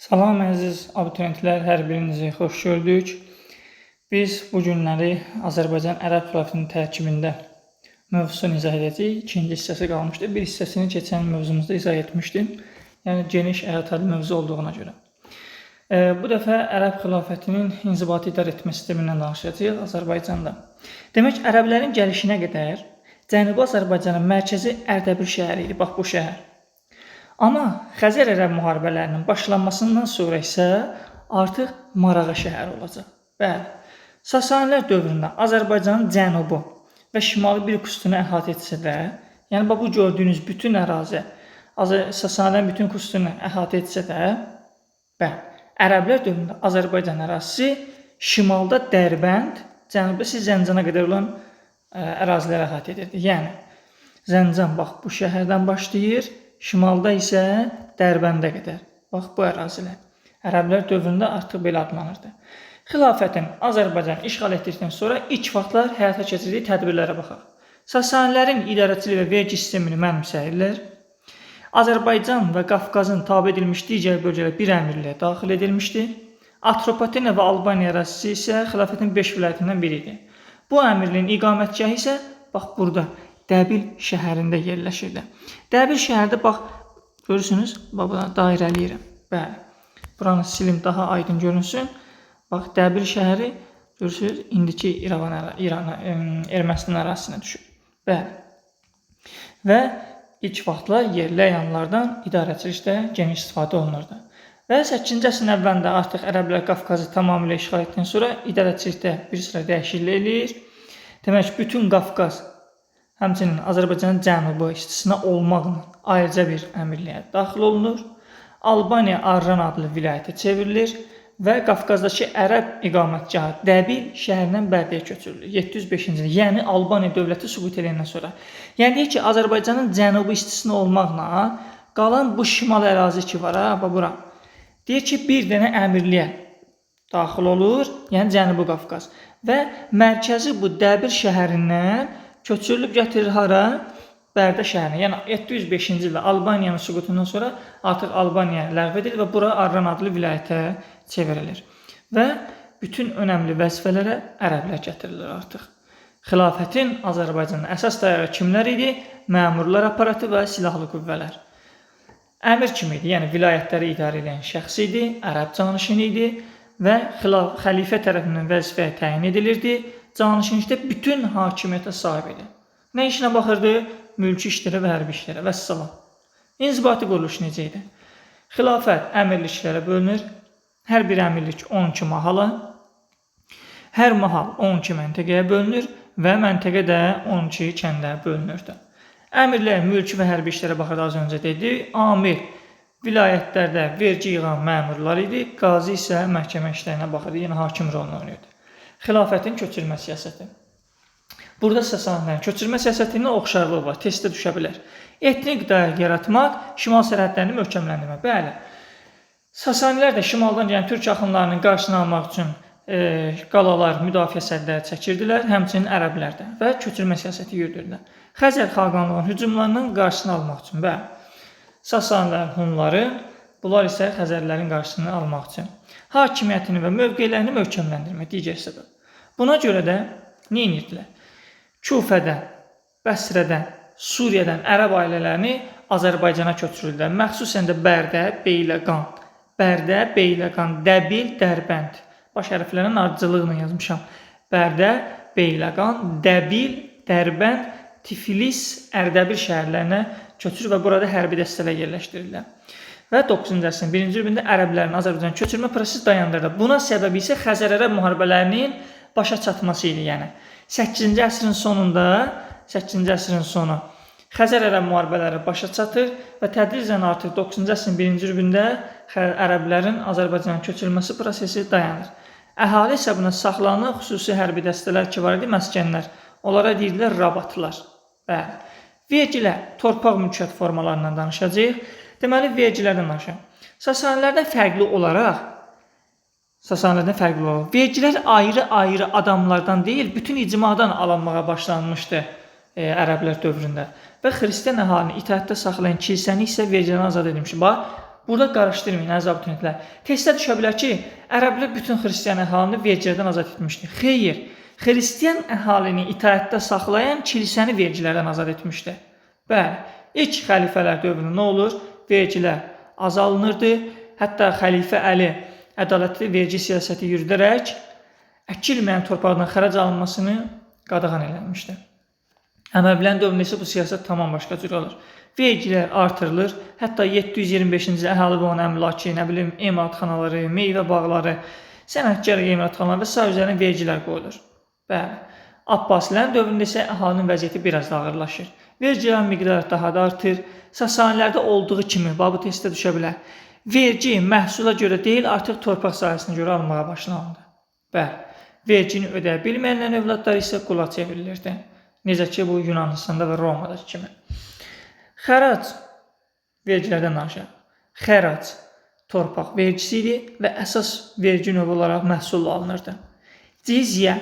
Salam əziz abituriyentlər, hər birinizi xoş gördük. Biz bu günləri Azərbaycan ərəb xilafının tərkibində mövzusunu izah edəcəyik. İkinci hissəsi qalmışdı. Bir hissəsini keçən mövzumuzda izah etmişdim. Yəni geniş əhatəli mövzu olduğuna görə. Bu dəfə ərəb xilafətinin inzibati idarə etmə sistemindən danışacağıq Azərbaycanda. Demək, ərəblərin gəlişinə qədər Cənubi Azərbaycanın mərkəzi Ərdəbil şəhəri idi. Bax bu şəhər. Amma Xəzər-Ərəb müharibələrinin başlanmasından sonra isə artıq Marağa şəhəri olacaq. Bəli, Sasanilər dövründə Azərbaycanın cənubu və şimalı bir qüsunu əhatə etsə də, yəni bu gördüyünüz bütün ərazi Sasanilərin bütün qüsunu əhatə etsə də, bəli, ərəblər dövründə Azərbaycan ərazisi şimalda Dərbənd, cənubda isə Zəncana qədər olan ərazilər əhatə edirdi. Yəni, Zəncan bax bu şəhərdən başlayır, şimalda isə Dərbəndə qədər. Bax, bu ərazilər. Ərəblər dövründə artıq belə adlanırdı. Xilafətin Azərbaycan işğal etdikdən sonra ilk vaxtlar həyata keçirdiyi tədbirlərə baxaq. Sasanilərin idarəçiliyi və vergi sistemini mənimsəyirlər. Azərbaycan və Qafqazın tabe edilmiş digər bölgələr bir əmirliyə daxil edilmişdi. Atropatena və Albaniya ərazisi isə xilafətin 5 vilayətindən biri idi. Bu əmirliyin iqamətgahı isə bax burada Dəbil şəhərində yerləşirdi. Dəbil şəhərdə bax, görürsünüz, bax, dairəliyirəm. Bəli, buranı silim daha aydın görünsün. Bax, Dəbil şəhəri, görürsünüz, indiki Ermənistan ərazisinə düşür. Bəli. Və ilk vaxtlar yerli əyanlardan idarəçilikdə geniş istifadə olunurdu. Və 8-ci əsrin əvvəlində artıq ərəblər Qafqazı tamamilə işğal etdikdən sonra idarəçilikdə bir sıra dəyişiklik eləyir. Demək, bütün Qafqaz həmçinin Azərbaycanın cənubu istisna olmaqla ayrıca bir əmirliyə daxil olunur. Albaniya Arran adlı vilayətə çevrilir və Qafqazdakı ərəb iqamətgahı Dəbil şəhərindən Bərdəyə köçürülür. 705-ci ildə, yəni Albaniya dövləti sübut edəndən sonra. Yəni deyək ki, Azərbaycanın cənubu istisna olmaqla qalan bu şimal ərazi ki var, bura. Deyək ki, bir dənə əmirliyə daxil olur, yəni Cənubi Qafqaz. Və mərkəzi bu Dəbil şəhərindən köçürülüb gətirilir hara? Bərdə şəhərinə. Yəni 705-ci ildə Albaniyanın süqutundan sonra artıq Albaniya ləğv edilir və bura Arran adlı vilayətə çevrilir. Və bütün önəmli vəzifələrə ərəblər gətirilir artıq. Xilafətin Azərbaycanda əsas dayağı kimlər idi? Məmurlar aparatı və silahlı qüvvələr. Əmir kimi idi, yəni vilayətləri idarə edən şəxs idi, ərəb canişini idi və xəlifə tərəfindən vəzifəyə təyin edilirdi. Canişinlikdə bütün hakimiyyətə sahib idi. Nə işinə baxırdı? Mülki işlərə və hərbi işlərə. Vəssalam. İnzibati quruluş necə idi? Xilafət əmirliklərə bölünür. Hər bir əmirlik 12 mahala. Hər mahal 12 məntəqəyə bölünür və məntəqə də 12 kəndə bölünürdü. Əmirlər mülki və hərbi işlərə baxırdı, az öncə dedi. Amir vilayətlərdə vergi yığan məmurlar idi. Qazi isə məhkəmə işlərinə baxırdı, yəni hakim rolunu oynayırdı. Xilafətin köçürmə siyasəti. Burada Sasanilərin köçürmə siyasətindən oxşarlığı var, testdə düşə bilər. Etnik dairə yaratmaq, şimal sərhədlərini möhkəmləndirmək. Bəli, Sasanilər də şimaldan gələn türk axınlarının qarşısını almaq üçün qalalar, müdafiə sədləri çəkirdilər, həmçinin ərəblər də və köçürmə siyasəti yürüdürdülər. Xəzər xaqanlığının hücumlarının qarşısını almaq üçün, bəli, Sasanilərin, Hunları, bunlar isə Xəzərlərin qarşısını almaq üçün hakimiyyətini və mövqelərini möhkəmləndirmək digər səbəb. Buna görə də nə edirdilər? Küfədən, Bəsrədən, Suriyadan ərəb ailələrini Azərbaycana köçürüldülər. Məxsusən də Bərdə, Beyləqan, Dəbil, Dərbənd. Baş hərflərin ardıcılığını yazmışam. Bərdə, Beyləqan, Dəbil, Dərbənd, Tiflis, Ərdəbil şəhərlərinə köçür və burada hərbi dəstələr yerləşdirirlər. Və 9-cu əsrin 1-ci ilində ərəblərin Azərbaycan köçürmə prosesi dayandırdı. Buna səbəbi isə Xəzər-Ərəb müharibələrinin başa çatması idi. Yəni 8-ci əsrin sonu Xəzər-Ərəb müharibələri başa çatır və tədricən artıq 9-cu əsrin 1-ci ilində ərəblərin Azərbaycan köçürülməsi prosesi dayanır. Əhali isə buna saxlanır, xüsusi hərbi dəstələr ki var idi, məskənlər. Onlara deyirdilər rabatlar. Bəli. Vergilər, torpaq mülkiyyət formalarından danışacağıq. Deməli, vergilərdən danışaq. Sasanilərdən fərqli olaraq, vergilər ayrı-ayrı adamlardan deyil, bütün icmadan alınmağa başlanmışdı ərəblər dövründə. Və xristian əhalini itaətdə saxlayan kilsəni isə vergilərdən azad edilmişdi. Burada qarışdırmayın əziz abituriyentlər. Testdə düşə bilər ki, ərəblər bütün xristian əhalini vergilərdən azad etmişdi. Xeyr, xristian əhalini itaətdə saxlayan kilsəni vergilərdən azad etmişdi. Bəli, ilk xəlifələr dövründə nə olur? Vergilər azalınırdı. Hətta xəlifə Əli ədalətli vergi siyasəti yürüdərək əkilməyən torpaqdan xərac alınmasını qadağan eləmişdi. Əməvilərin dövründə isə bu siyasət tamam başqa cür olur. Vergilər artırılır. Hətta 725-ci ildə əhali və onun əmlakı, emalatxanaları, meyvə bağları, sənətkar emalatxanaları və s. üzərinə vergilər qoyulur. Bəli. Abbasilərin dövründə isə əhalinin vəziyyəti biraz da ağırlaşır. Vergilərin miqdarı daha da artır. Sasanilərdə olduğu kimi, bu testdə düşə bilər. Vergi məhsula görə deyil, artıq torpaq sahəsinə görə alınmağa başlanıldı. Bəli. Vergini ödəyə bilməyənlərin övladları isə qula çevrilirdi. Necə ki, bu Yunanistanda və Romadakı kimi. Xərac vergilərdən aşağı. Xərac torpaq vergisi idi və əsas vergi növü olaraq məhsul alınırdı. Cizyə,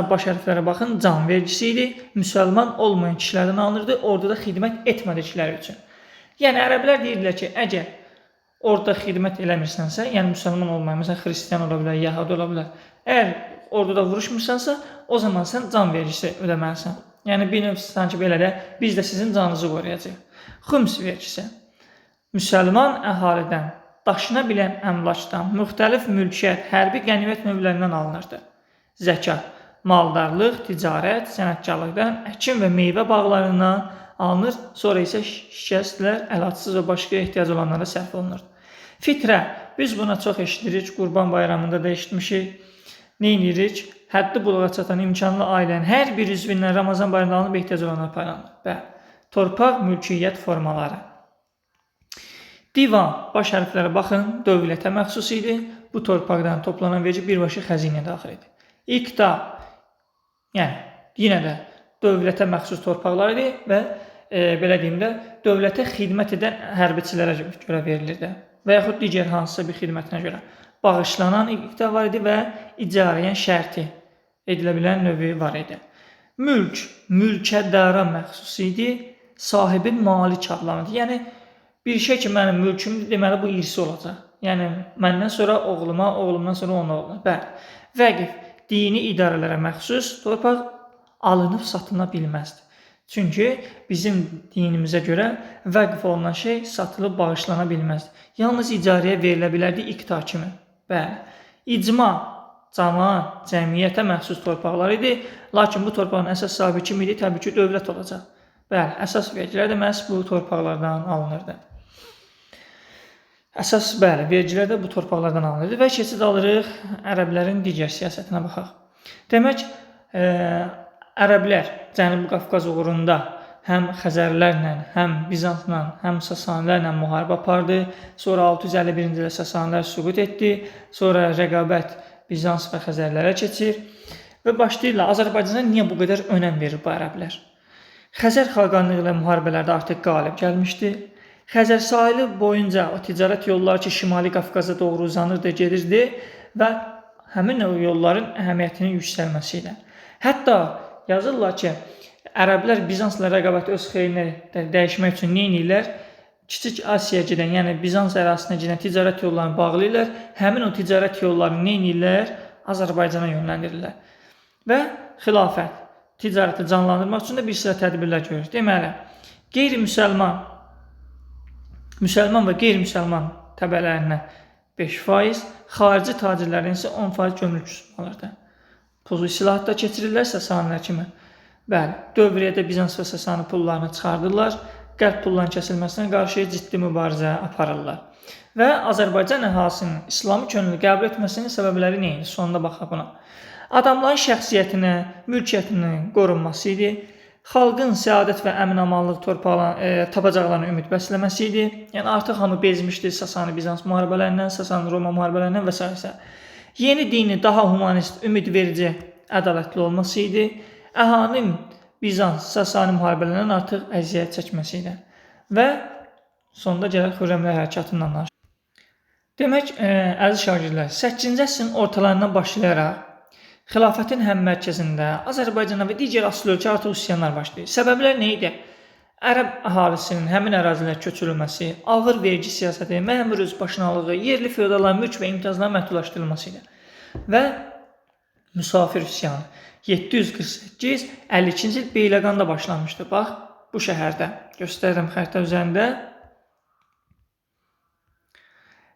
baş hərflərə baxın, can vergisi idi. Müsəlman olmayan kişilərdən alınırdı, orada xidmət etmədikləri üçün. Yəni, ərəblər deyirdilər ki, əgər orada xidmət eləmirsənsə, yəni müsəlman olmayan, məsələn, xristiyan ola bilər, yəhudi ola bilər. Əgər orada vuruşmursansa, o zaman sən can vergisi ödəməlisən. Yəni, bir növ sanki belə də, biz də sizin canınızı qoruyacaq. Xüms vergisi. Müsəlman əhalidən, daşına bilən əmlakdan, müxtəlif mülkiyyət, hərbi qənimət növlərindən alınırdı. Zəkat, maldarlıq, ticarət, sənətkarlıqdan, əkin və meyvə bağlarından alınır, sonra isə şikəstlər, əlacsız və başqa ehtiyac olanlara sərf olunurdu. Fitrə, biz buna çox eşitirik, Qurban bayramında da eşitmişik. Nə edirik? Həddi buluğa çatan imkanlı ailənin hər bir üzvündən Ramazan bayramında alınıb ehtiyac olanlara paylanır. Bəli, torpaq mülkiyyət formaları. Divan, baş hərflərə baxın, dövlətə məxsus idi. Bu torpaqdan toplanan vergi birbaşa xəzinəyə daxil idi. İqta, yəni yenə də dövlətə məxsus torpaqlar idi və belə deyim də, dövlətə xidmət edən hərbiçilərə görə verilirdi və yaxud digər hansısa bir xidmətinə görə. Bağışlanan iqta var idi və icarəyə şərti edilə bilən növü var idi. Mülk, mülkədara məxsus idi, sahibin malik adlanırdı. Yəni, bir şey ki, mənim mülkümdür, deməli bu irsi olacaq. Yəni, məndən sonra oğluma, oğlumdan sonra onun oğluna. Bəli, vəqif, dini idarələrə məxsus torpaq alınıb satıla bilməzdi. Çünki bizim dinimizə görə vəqf olunan şey satılıb bağışlana bilməzdi. Yalnız icarəyə verilə bilərdi iqta kimi. Bəli, icma, cəmaət, cəmiyyətə məxsus torpaqlar idi. Lakin bu torpağın əsas sahibi kim idi? Təbii ki, dövlət olacaq. Bəli, əsas vergilər də məhz bu torpaqlardan alınırdı. Əsas, bəli, vergilər də bu torpaqlardan alınırdı və keçid alırıq ərəblərin digər siyasətinə baxaq. Demək, ərəblər Cənubi Qafqaz uğrunda həm Xəzərlərlə, həm Bizansla, həm Sasanilərlə müharibə apardı. Sonra 651-ci ildə Sasanilər süqut etdi. Sonra rəqabət Bizans və Xəzərlərə keçir və başlayırlar. Azərbaycana niyə bu qədər önəm verir bu ərəblər? Xəzər xaqanlığı ilə müharibələrdə artıq qalib gəlmişdi. Xəzər sahili boyunca o ticarət yolları ki, Şimali Qafqaza doğru uzanırdı, gedirdi və həmin o yolların əhəmiyyətinin yüksəlməsi ilə. Hətta yazırlar ki, ərəblər Bizansla rəqabəti öz xeyrinə dəyişmək üçün nə edirlər? Kiçik Asiyaya gedən, yəni Bizans ərazisinə gedən ticarət yollarını bağlayırlar. Həmin o ticarət yollarını nə edirlər? Azərbaycana yönləndirirlər. Və xilafət, ticarəti canlandırmaq üçün də bir sıra tədbirlər görür. Deməli, müsəlman və qeyri-müsəlman təbələrinə 5%, xarici tacirlərin isə 10% gömrük alırdı. Pulu silahatda keçirirlər Sasanilər kimi. Bəli, dövriyyədə Bizans və Sasani pullarını çıxardırlar. Qərb pulların kəsilməsinə qarşı ciddi mübarizə aparırlar. Və Azərbaycan əhalisinin İslami könüllü qəbul etməsinin səbəbləri nə idi? Sonunda baxaq buna. Adamların şəxsiyyətinə, mülkiyyətinin qorunması idi. Xalqın səadət və əmin-amanlıq tapacaqlarına ümid bəsləməsi idi. Yəni, artıq hamı bezmişdi Sasani-Bizans müharibələrindən, Sasani-Roma müharibələrindən və s. Yeni dini daha humanist, ümid verici, ədalətli olması idi. Əhalinin Bizans, Sasani müharibələrinin artıq əziyyət çəkməsi ilə və sonunda gələr Xürrəmlər hərəkatından danışır. Demək, əziz şagirdlər, 8-ci əsrin ortalarından başlayaraq xilafətin həm mərkəzində, Azərbaycanda və digər asılı ölkə artıq üsyanlar başlayır. Səbəblər nə idi? ərəb əhalisinin həmin ərazilərə köçürülməsi, ağır vergi siyasəti, məmur özbaşınalığı, yerli feodalların mülk və imtiyazların məhdudlaşdırılması ilə və müsafir üsyanı 748-52-ci il Beyləqanda başlanmışdı. Bax, bu şəhərdə göstərirəm xəritə üzərində.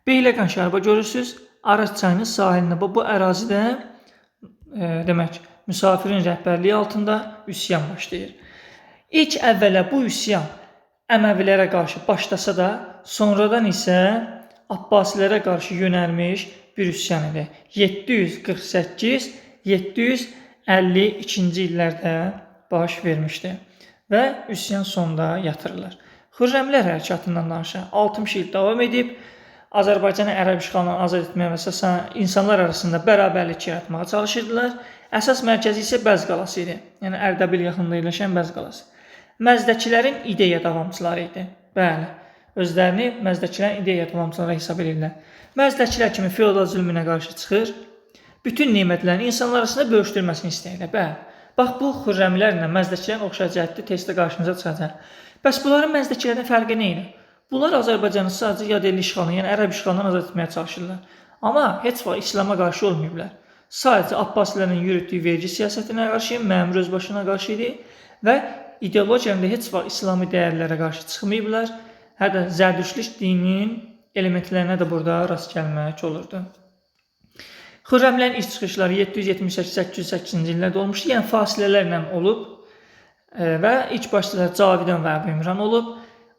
Beyləqan şəhəri görürsünüz, Araz çayının sahilində bu ərazidə demək, müsafirin rəhbərliyi altında üsyan başlayır. İlk əvvələ bu üsyan Əməvilərə qarşı başlasa da, sonradan isə Abbasilərə qarşı yönəlmiş bir üsyan idi. 748-752-ci illərdə baş vermişdi və üsyan sonunda yatırılır. Xürrəmlər hərəkatından danışan 60 il davam edib, Azərbaycanı ərəb işğalından azad etməyə və əsasən insanlar arasında bərabərlik yaratmağa çalışırdılar. Əsas mərkəzi isə Bəz qalası idi. Yəni Ərdəbil yaxınında yerləşən Bəz qalası. Məzdəkilərin ideya davamçıları idi. Bəli, özlərini məzdəkilərin ideya davamçıları hesab edirlər. Məzdəkilər kimi feodal zülmünə qarşı çıxır, bütün nemətlərin insanlar arasında bölüşdürülməsini istəyirlər. Bəli, bax bu xürrəmlərlə məzdəkilərin oxşayacaqdır, testdə qarşınıza çıxacaq. Bəs bunların məzdəkilərdən fərqi nə idi? Bunlar Azərbaycanı sadəcə yadelli işğalından, yəni ərəb işğalından azad etməyə çalışırlar. Amma heç vaxt İslama qarşı olmayıblar. Sadəcə Abbasilərin yürütdüyü vergi siyasətinə qarşı, məmur özbaşına qarşı idi və ideologiyalarında heç vaxt İslami dəyərlərə qarşı çıxmayıblar. Hətta Zərdüştlük dininin elementlərinə də burada rast gəlmək olurdu. Xürrəmlərin ilk çıxışları 778-808-ci illərdə olmuşdu, yəni fasilələrlə olub və ilk başçılar Cavidan və Əbu İmran olub.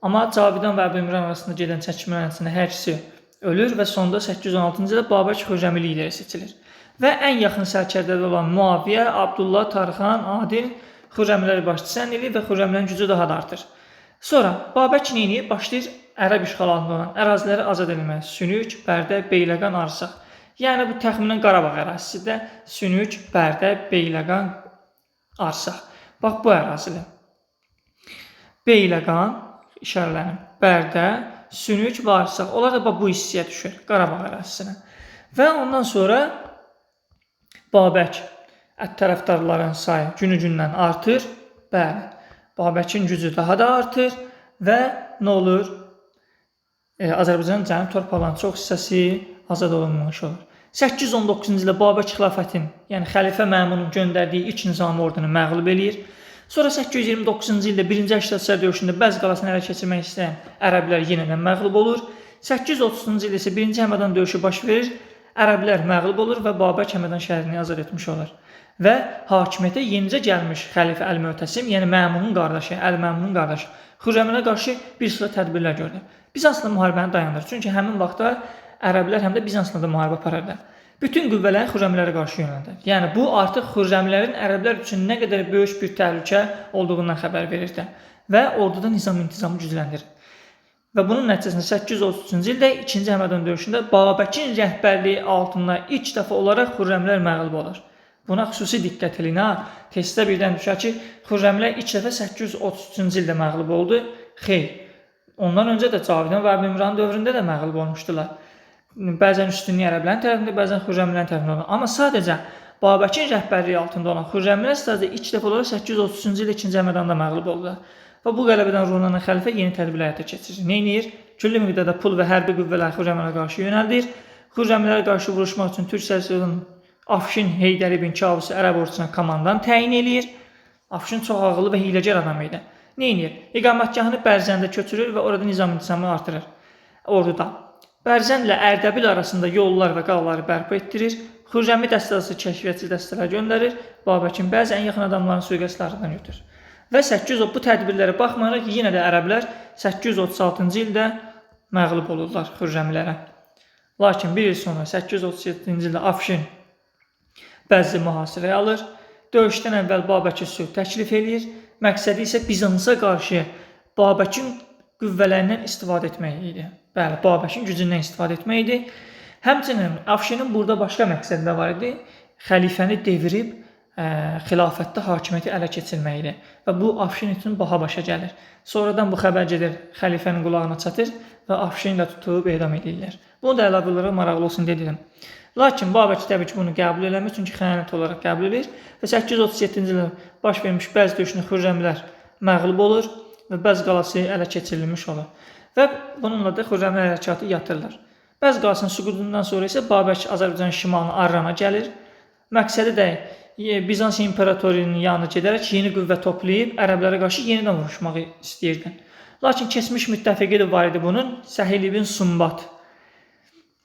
Amma Cavidan və Əbu İmran arasında gedən çəkişmə nəticəsində hər ikisi ölür və sonunda 816-cı ildə Babək Xürrəmi lideri seçilir. Və ən yaxın sərkərdədə olan Muaviyyə, Abdullah, Tarxan, Adil Xürrəmləri başçısı edir və Xürrəmlərin gücü daha da artır. Sonra Babək nə edir? Başlayır ərəb işğalı altında olan əraziləri azad etməyə. Sünük, Bərdə, Beyləqan, Arsaq. Yəni bu təxminən Qarabağ ərazisidir. Sünük, Bərdə, Beyləqan, Arsaq. Bax bu ərazilər. Beyləqan, işarələnim, Bərdə, Sünük və Arsaq. Onlar da bu hissəyə düşür, Qarabağ ərazisinə. Və ondan sonra Babək tərəfdarların sayı günü-gündən artır. Bəli, Babəkin gücü daha da artır və nə olur? Azərbaycanın cənub torpaqlarının çox hissəsi azad olunmuş olur. 819-cu ildə Babək xilafətin, yəni xəlifə Məmunun göndərdiyi ilk nizami ordunu məğlub eləyir. Sonra 829-cu ildə 1-ci Əşrəfsər döyüşündə Bəz qalasını ələ keçirmək istəyən ərəblər yenidən məğlub olur. 830-cu ildə isə 1-ci Həmədan döyüşü baş verir. Ərəblər məğlub olur və Babək Həmədan şəhərini azad etmiş olur. Və hakimiyyətə yenicə gəlmiş xəlifə Əl-Möhtəsim, yəni Məmunun qardaşı, Əl-Məmunun qardaşı Xürrəminə qarşı bir sıra tədbirlər gördü. Bizansla müharibəni dayandırır. Çünki həmin vaxtda ərəblər həm də Bizansla da müharibə aparırdı. Bütün qüvvələri Xürrəmlərə qarşı yönəldi. Yəni bu artıq Xürrəmlərin ərəblər üçün nə qədər böyük bir təhlükə olduğundan xəbər verirdi və orduda nizam-intizamı gücləndirir. Və bunun nəticəsində 833-cü ildə 2-ci Həmədan döyüşündə Babəkin rəhbərliyi altında ilk dəfə olaraq Xürrəmlər məğlub olur. Buna xüsusi diqqət edin. Testdə birdən düşər ki, Xürrəmlər ilk dəfə 833-cü ildə məğlub oldu. Xeyr. Ondan öncə də Cavidan və Əbu İmran dövründə də məğlub olmuşdular. Bəzən üstünlük ərəblərin tərəfində, bəzən Xürrəmlərin tərəfində olan. Amma sadəcə Babəkin rəhbərliyi altında olan Xürrəmlər sadəcə ilk dəfə olaraq 833-cü ildə 2-ci Həmədanda məğlub oldular. Və bu qələbədən ruhlanan xəlifə yeni tədbirlər həyata keçirir. Nə edir? Külli miqdarda pul və hərbi qüvvələr Xürrəmlərə qarşı yönəldir. Xürrəmlərə qarşı vuruşmaq üçün Türk sərkərdəsi Afşin Heydər ibn Kavusi ərəb ordusuna komandan təyin eləyir. Afşin çox ağıllı və hiyləgər adam idi. Nə edir? İqamətgahını Bərzəndə köçürür və orada nizam-intizamı artırır. Orduda Bərzəndlə Ərdəbil arasında yollar və qalaları bərpa etdirir. Xürrəmi dəstəsi kəşfiyyatçı dəstələr göndərir. Babəkin bəzi ən yaxın adamların suiqəstlərindən götürür. Və 800 bu tədbirlərə baxmayaraq yenə də ərəblər 836-cı ildə məğlub olurlar Xürrəmlərə. Lakin bir il sonra 837-ci ildə Afşin Bəzzi mühasirəyə alır. Döyüşdən əvvəl Babəki sülh təklif eləyir. Məqsədi isə Bizansa qarşı Babəkin qüvvələrindən istifadə etmək idi. Bəli, Babəkin gücündən istifadə etmək idi. Həmçinin Afşinin burada başqa məqsədi də var idi. Xəlifəni devirib xilafətdə hakimiyyəti ələ keçirmək idi. Və bu Afşin üçün baha başa gəlir. Sonradan bu xəbər gedir, xəlifənin qulağına çatır və Afşini də tutub edam edirlər. Bunu da əlavə olaraq maraqlı olsun dedim. Lakin Babək təbii ki bunu qəbul eləmir, çünki xəyanət olaraq qəbul edir və 837-ci ildə baş vermiş Bəz döyüşündə Xürrəmlər məğlub olur və Bəz qalası ələ keçirilmiş olur. Və bununla da Xürrəmlər hərəkatı yatırılır. Bəz qalasının süqutundan sonra isə Babək Azərbaycan şimalına Arrana gəlir. Məqsədi də Bizans imperatorunun yanına gedərək yeni qüvvə toplayıb ərəblərə qarşı yenidən vuruşmaq istəyirdi. Lakin keçmiş müttəfiqi də var idi bunun, Səhil ibn Sumbat.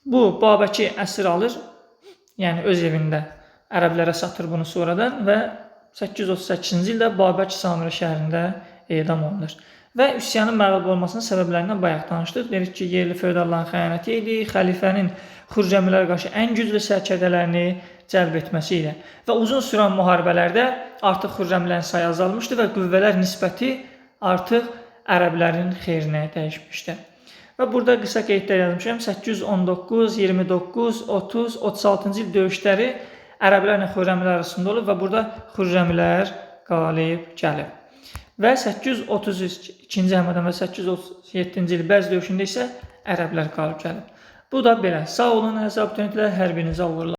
Bu Babəki əsir alır, yəni öz evində ərəblərə satır bunu sonradan və 838-ci ildə Babək Samira şəhərində edam olunur. Və üsyanın məğlub olmasının səbəblərindən bayaq danışdıq. Dedik ki, yerli feodalların xəyanəti idi, xəlifənin Xürrəmlərə qarşı ən güclü sərkərdələrini cəlb etməsi ilə. Və uzun sürən müharibələrdə artıq Xürrəmlərin sayı azalmışdı və qüvvələr nisbəti artıq ərəblərin xeyrinə dəyişmişdi. Və burada qısa qeydlər yazmışam. 819, 29, 30, 36-cı il döyüşləri ərəblərlə Xürrəmlər arasında olub və burada Xürrəmlər qalib gəlib. Və 832-ci Həmədan və 837-ci il Bəz döyüşündə isə ərəblər qalib gəlib. Bu da belə. Sağ olun, əziz abituriyentlər, hər birinizə uğurlar.